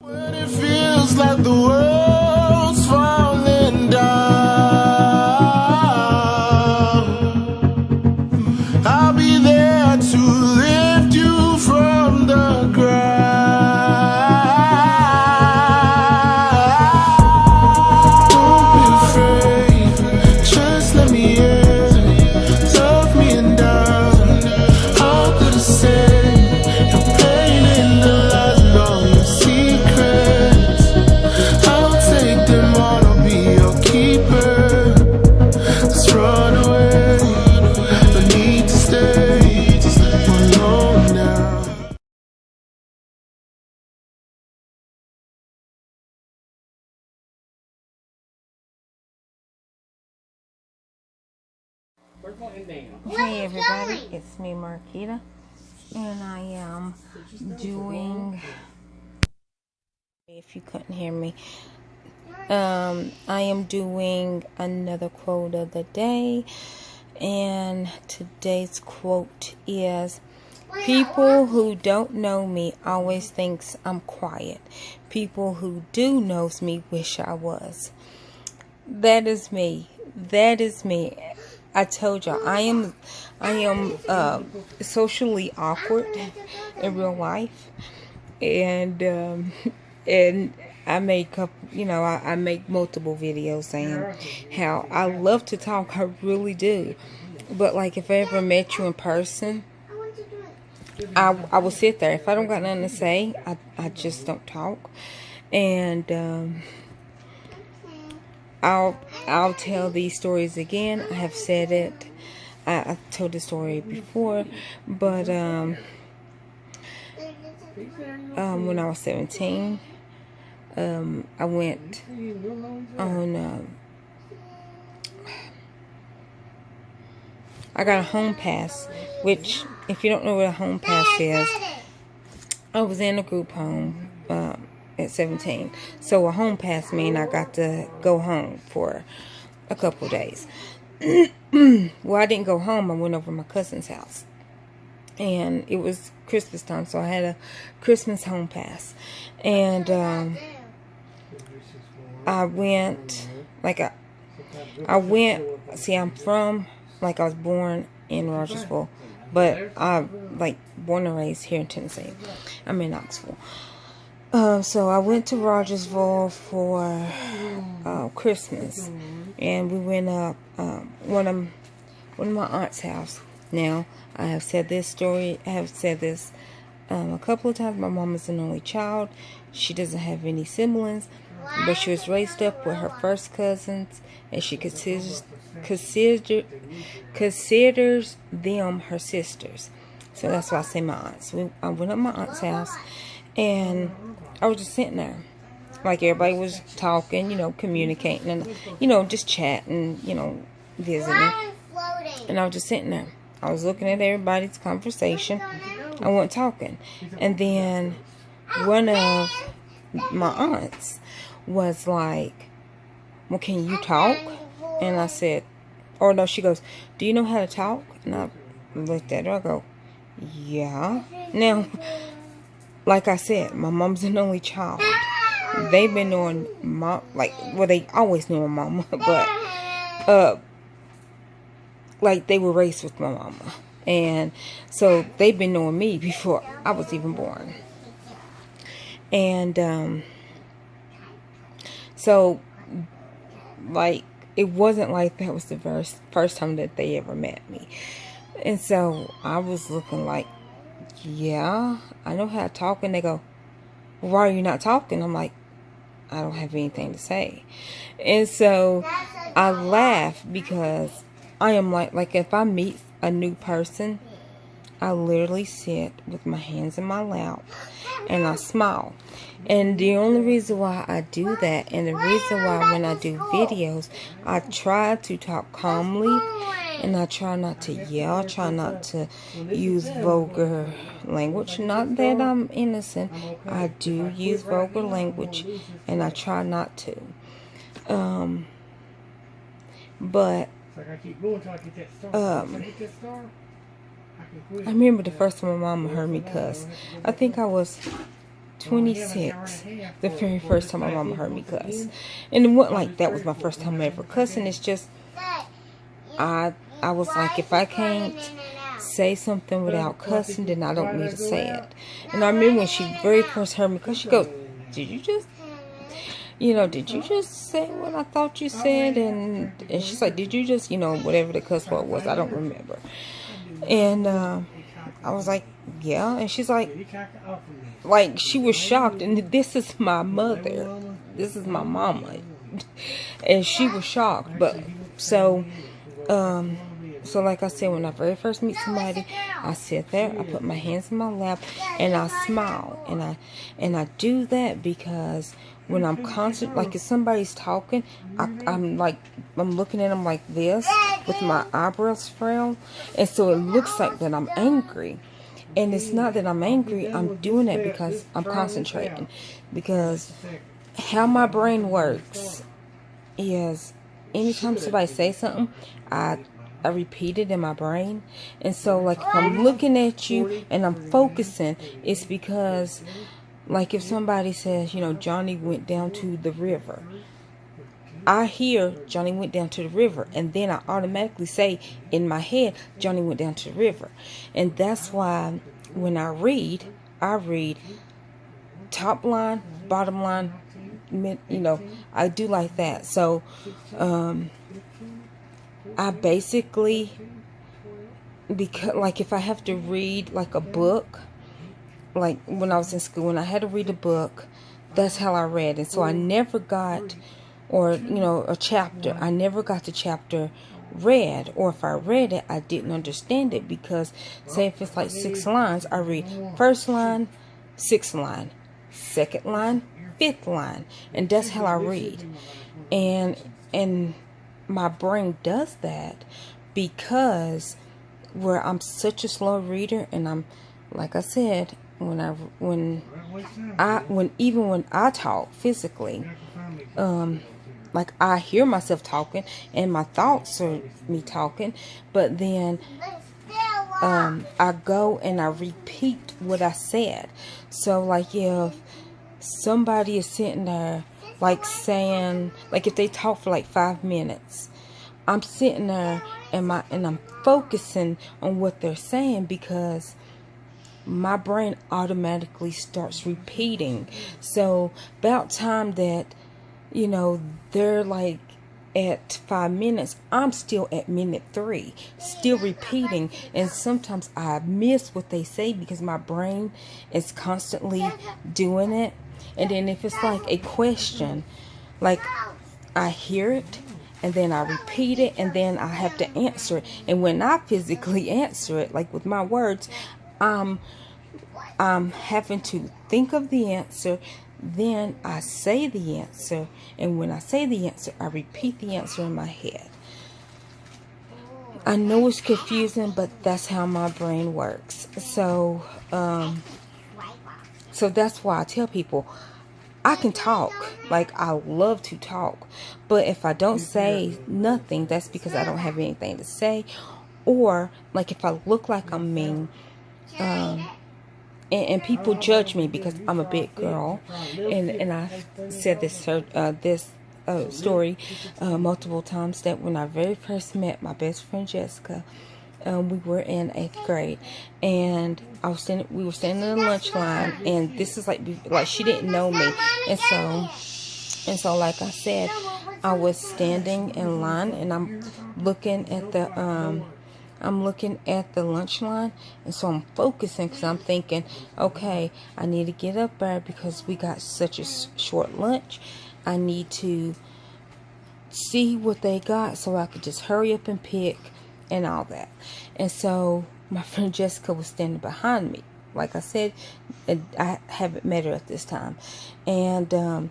When it feels like the world's falling down, I'll be there to lift you from the ground. Don't be afraid, just let me in, love me and down. How could I say your pain in the lies and all your secrets? I'll take them all, I'll be your keeper. Let's run away, no need to stay alone now. Hey everybody, it's me Marquita, and I am doing, if you couldn't hear me, I am doing another quote of the day, and today's quote is, people who don't know me always thinks I'm quiet. People who do knows me wish I was. That is me. That is me. I told y'all I am socially awkward in real life, and I make up, I make multiple videos saying how I love to talk. I really do, but like if I ever met you in person, I will sit there. If I don't got nothing to say, I just don't talk, and I'll tell these stories again. I have said it. I told the story before, but when I was 17, I went on. I got a home pass, which, if you don't know what a home pass is, I was in a group home at 17. So a home pass mean I got to go home for a couple of days. Well, I didn't go home. I went over to my cousin's house. And it was Christmas time, so I had a Christmas home pass. And I went, see, I'm from, I was born in Rogersville, but I'm born and raised here in Tennessee. I'm in Knoxville. So I went to Rogersville for Christmas, and we went up one of my aunt's house. Now, I have said this story. I have said this a couple of times. My mom is an only child. She doesn't have any siblings, but she was raised up with her first cousins, and she considers them her sisters. So that's why I say my aunts. I went up to my aunt's house, and I was just sitting there. Like everybody was talking, communicating, and, just chatting, visiting. And I was just sitting there. I was looking at everybody's conversation. I wasn't talking. And then one of my aunts was like, well, can you talk? And I said, or no, she goes, do you know how to talk? And I looked at her. I go, yeah. Now, like I said, my mom's an only child. They've been knowing mom, they always knew my mama, but, they were raised with my mama. And so they've been knowing me before I was even born. And, so, it wasn't like that was the first time that they ever met me. And so I was looking like, yeah, I know how to talk. And they go, well, why are you not talking? I'm like, I don't have anything to say. And so I laugh because I am like if I meet a new person, I literally sit with my hands in my lap and I smile. And the only reason why I do that, and the reason why when I do videos, I try to talk calmly, and I try not to yell, try not to use vulgar language. Not that I'm innocent. I do use vulgar language, and I try not to. But I remember the first time my mama heard me cuss. I think I was 26, the very first time my mama heard me cuss. And it wasn't like that was my first time ever cussing. It's just, I was like, if I can't say something without cussing, then I don't need to say it. And I remember when she very first heard me cuss, she goes, did you just say what I thought you said? And she's like, did you just, whatever the cuss word was, I don't remember. And I was like, yeah. And she's like she was shocked. And this is my mother. This is my mama. And she was shocked. But so like I said, when I very first meet somebody, I sit there, I put my hands in my lap, and I smile. And I do that because when I'm constant, like if somebody's talking, I'm looking at them like this with my eyebrows frowned, and so it looks like that I'm angry. And it's not that I'm angry. I'm doing it because I'm concentrating. Because how my brain works is anytime somebody says something, I repeat it in my brain. And so like if I'm looking at you and I'm focusing, it's because like if somebody says, Johnny went down to the river, I hear Johnny went down to the river, and then I automatically say in my head, Johnny went down to the river. And that's why when I read top line, bottom line, I do like that. So I basically, because like if I have to read like a book, like when I was in school, when I had to read a book, that's how I read. And so I never got, or a chapter, I never got the chapter read. Or if I read it, I didn't understand it, because say if it's like 6 lines, I read first line, 6th line, second line, 5th line, and that's how I read. And my brain does that because where I'm such a slow reader, and I'm, like I said, when I talk physically, like I hear myself talking and my thoughts are me talking, but then I go and I repeat what I said. So like if somebody is sitting there like saying, like if they talk for like 5 minutes, I'm sitting there and I'm focusing on what they're saying, because my brain automatically starts repeating. So about time that they're like at 5 minutes, I'm still at minute 3, still repeating. And sometimes I miss what they say because my brain is constantly doing it. And then if it's like a question, like I hear it and then I repeat it and then I have to answer it. And when I physically answer it, like with my words, I'm having to think of the answer, then I say the answer, and when I say the answer, I repeat the answer in my head. I know it's confusing, but that's how my brain works. So that's why I tell people I can talk. Like, I love to talk, but if I don't say nothing, that's because I don't have anything to say. Or like if I look like I'm mean, and people judge me because I'm a big girl, and I've said this story multiple times, that when I very first met my best friend Jessica, we were in 8th grade, and we were standing in the lunch line, and this is like she didn't know me, and so like I said, I was standing in line, and I'm looking at the lunch line, and so I'm focusing because I'm thinking, okay, I need to get up there because we got such a short lunch. I need to see what they got so I could just hurry up and pick and all that. And so my friend Jessica was standing behind me. Like I said, I haven't met her at this time, and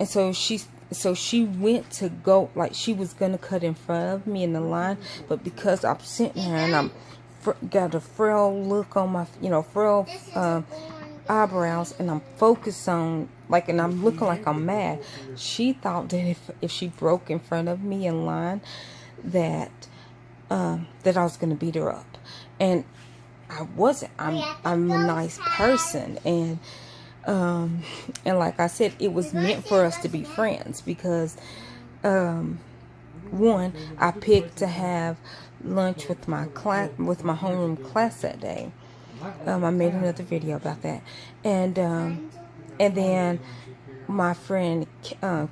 so she went to go, like she was gonna cut in front of me in the line, but because I'm sitting there and I'm got a frail look on my, frail eyebrows, and I'm focused on, like, and I'm looking like I'm mad, she thought that if she broke in front of me in line, that I was gonna beat her up, and I wasn't. I'm a nice person, and And like I said, it was meant for us to be friends because, one, I picked to have lunch with my class, with my homeroom class that day. I made another video about that, and then my friend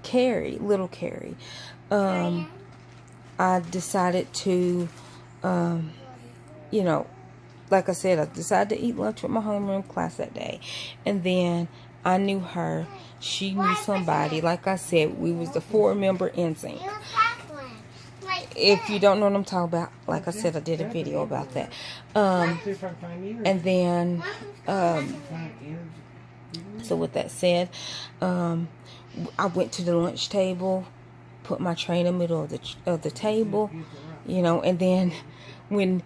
Carrie, little Carrie, I decided to, you know, like I said, I decided to eat lunch with my homeroom class that day, and then I knew her. She knew somebody. Like I said, we was the 4-member NSYNC. If you don't know what I'm talking about, like I said, I did a video about that. And then, so with that said, I went to the lunch table, put my tray in the middle of the table, you know, and then when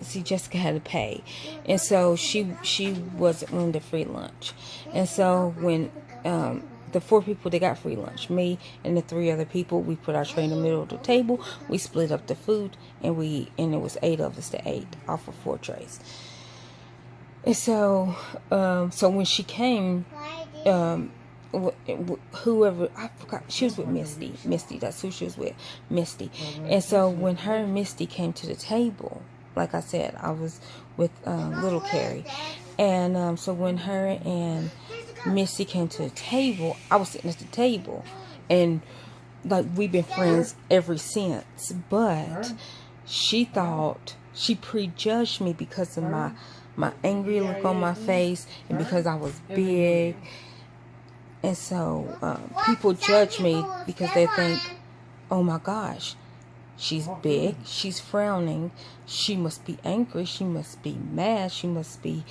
see, Jessica had to pay, and so she wasn't on the free lunch, and so when the 4 people that got free lunch, me and the 3 other people, we put our tray in the middle of the table, we split up the food, and it was 8 of us that ate off of 4 trays. And so so when she came, whoever, I forgot, she was with Misty, that's who she was with, Misty. And so when her and Misty came to the table, like I said, I was with little Carrie, and so when her and Misty came to the table, I was sitting at the table, and like we've been friends ever since, but she thought, she prejudged me because of my angry look on my face, and because I was big. And so people judge me because they think, oh my gosh, she's big, she's frowning, she must be angry, she must be mad, she must be,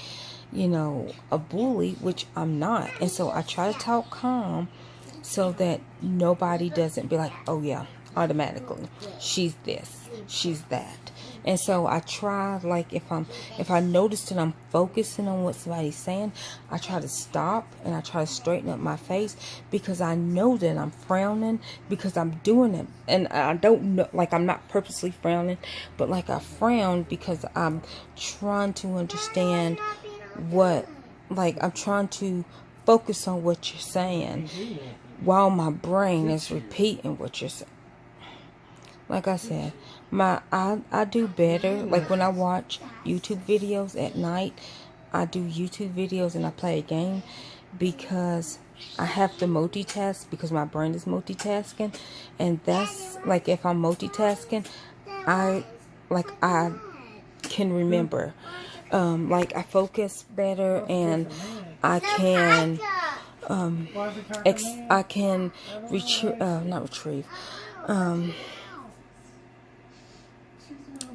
you know, a bully, which I'm not. And so I try to talk calm so that nobody doesn't be like, oh yeah, automatically, she's this, she's that. And so I try, like, if I notice that I'm focusing on what somebody's saying, I try to stop and I try to straighten up my face, because I know that I'm frowning because I'm doing it. And I don't know, like, I'm not purposely frowning, but like I frown because I'm trying to understand what, like, I'm trying to focus on what you're saying while my brain is repeating what you're saying. Like I said, I do better. Like when I watch YouTube videos at night, I do YouTube videos and I play a game, because I have to multitask, because my brain is multitasking. And that's, like, if I'm multitasking, I can remember. Like I focus better, and I can not retrieve.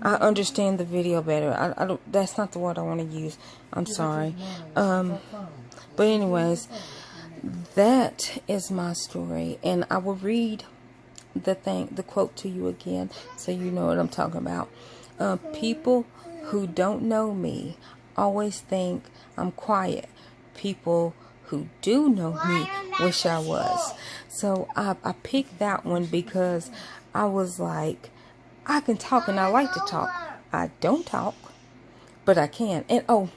I understand the video better. I don't. That's not the word I want to use. I'm sorry. But anyways, that is my story, and I will read the quote to you again, so you know what I'm talking about. People who don't know me always think I'm quiet. People who do know me wish I was. So I picked that one because I was like, I can talk and I like to talk. I don't talk, but I can. And oh,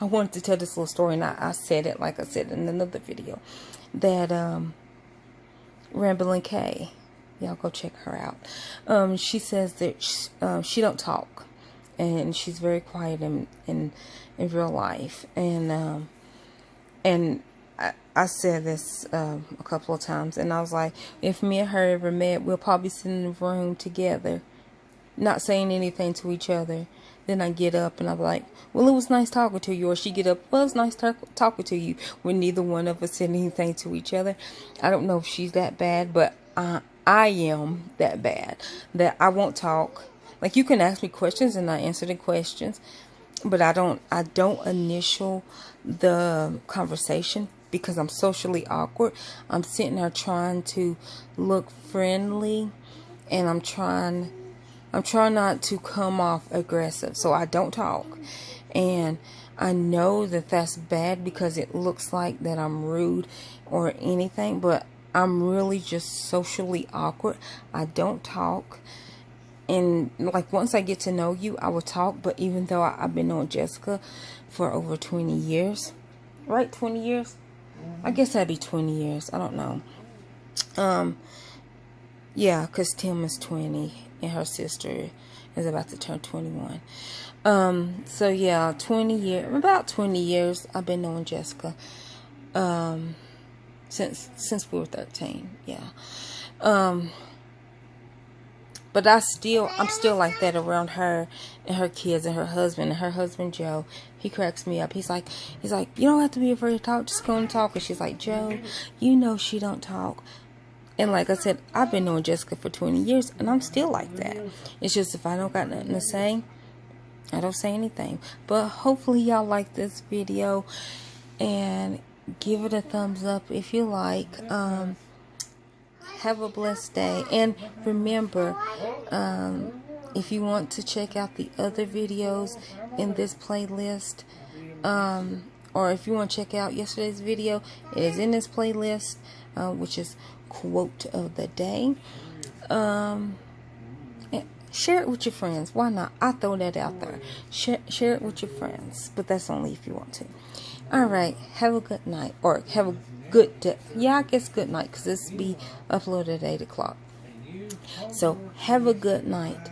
I wanted to tell this little story, and I said it, like I said in another video, that Ramblin' K, y'all go check her out. She says that she don't talk, and she's very quiet in real life. And I said this a couple of times, and I was like, if me and her ever met, we'll probably sit in the room together, not saying anything to each other. Then I get up and I'm like, well, it was nice talking to you. Or she get up, well, it was nice talking to you, when neither one of us said anything to each other. I don't know if she's that bad, but I am that bad, that I won't talk. Like, you can ask me questions and I answer the questions, but I don't initial the conversation, because I'm socially awkward. I'm sitting there trying to look friendly, and I'm trying not to come off aggressive, so I don't talk. And I know that that's bad, because it looks like that I'm rude or anything, but I'm really just socially awkward. I don't talk. And like, once I get to know you, I will talk. But even though I've been knowing Jessica for over 20 years, right? 20 years? I guess that'd be 20 years. I don't know. Yeah, because Tim is 20 and her sister is about to turn 21. So yeah, about 20 years I've been knowing Jessica. Since we were 13. Yeah. But I'm still like that around her and her kids and her husband Joe. He cracks me up. He's like, you don't have to be afraid to talk, just go and talk. And she's like, Joe, you know she don't talk. And like I said, I've been knowing Jessica for 20 years and I'm still like that. It's just if I don't got nothing to say, I don't say anything. But hopefully y'all like this video and give it a thumbs up if you like. Have a blessed day. And remember, if you want to check out the other videos in this playlist, or if you want to check out yesterday's video, it is in this playlist, which is quote of the day. Share it with your friends. Why not? I throw that out there. Share it with your friends, but that's only if you want to. Alright, have a good night, or have a good day. Yeah, I guess good night, because this will be uploaded at 8 o'clock. So, have a good night.